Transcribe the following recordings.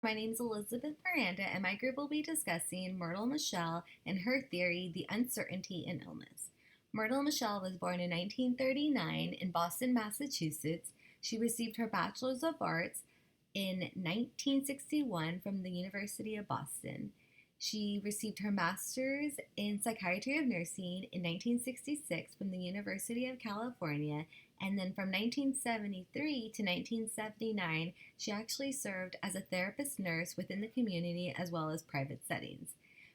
My name is Elizabeth Miranda, and my group will be discussing Myrtle Mishel and her theory, The Uncertainty in Illness. Myrtle Mishel was born in 1939 in Boston, Massachusetts. She received her Bachelor's of Arts in 1961 from the University of Boston. She received her master's in psychiatry of nursing in 1966 from the University of California, and then from 1973 to 1979, she actually served as a therapist nurse within the community as well as private settings.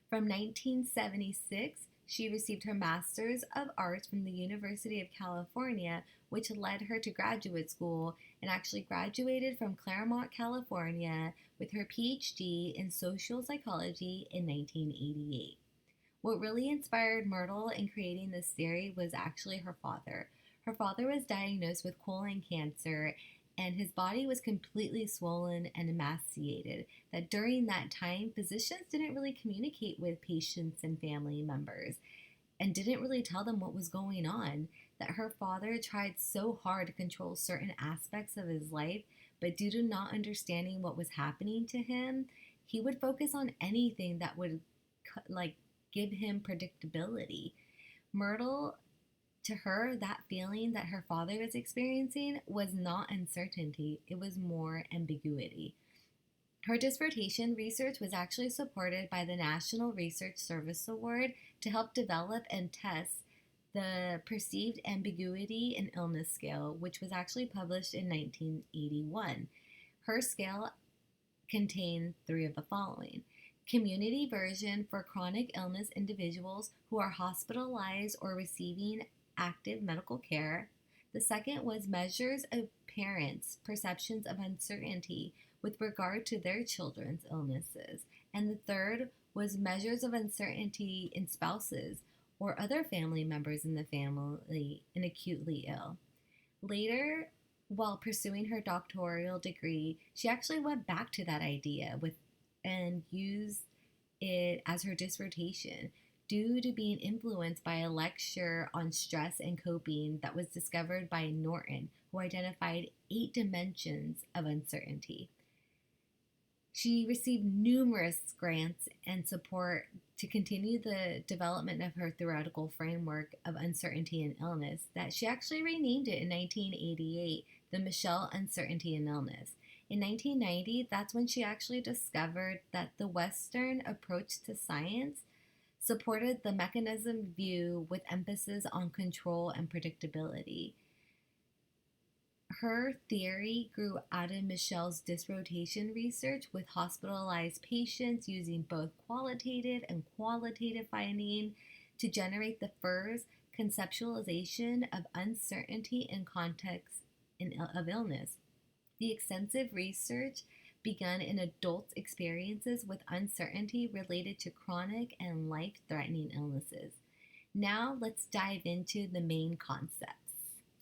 From 1976, she received her Master's of Arts from the University of California, which led her to graduate school, and actually graduated from Claremont, California, with her PhD in social psychology in 1988. What really inspired Myrtle in creating this theory was actually her father. Her father was diagnosed with colon cancer, and his body was completely swollen and emaciated. That during that time, physicians didn't really communicate with patients and family members and didn't really tell them what was going on. That her father tried so hard to control certain aspects of his life, but due to not understanding what was happening to him, he would focus on anything that would give him predictability. Myrtle, to her, that feeling that her father was experiencing was not uncertainty, it was more ambiguity. Her dissertation research was actually supported by the National Research Service Award to help develop and test the Perceived Ambiguity in Illness Scale, which was actually published in 1981. Her scale contained three of the following: community version for chronic illness individuals who are hospitalized or receiving active medical care. The second was measures of parents' perceptions of uncertainty with regard to their children's illnesses. And the third was measures of uncertainty in spouses or other family members in the family and acutely ill. Later, while pursuing her doctoral degree, she actually went back to that idea and used it as her dissertation due to being influenced by a lecture on stress and coping that was discovered by Norton, who identified 8 dimensions of uncertainty. She received numerous grants and support to continue the development of her theoretical framework of uncertainty in illness that she actually renamed it in 1988, the Mishel Uncertainty in Illness. In 1990, that's when she actually discovered that the Western approach to science supported the mechanism view with emphasis on control and predictability. Her theory grew out of Michel's disrotation research with hospitalized patients using both qualitative and qualitative finding to generate the first conceptualization of uncertainty in context of illness. The extensive research begun in adults' experiences with uncertainty related to chronic and life-threatening illnesses. Now let's dive into the main concept.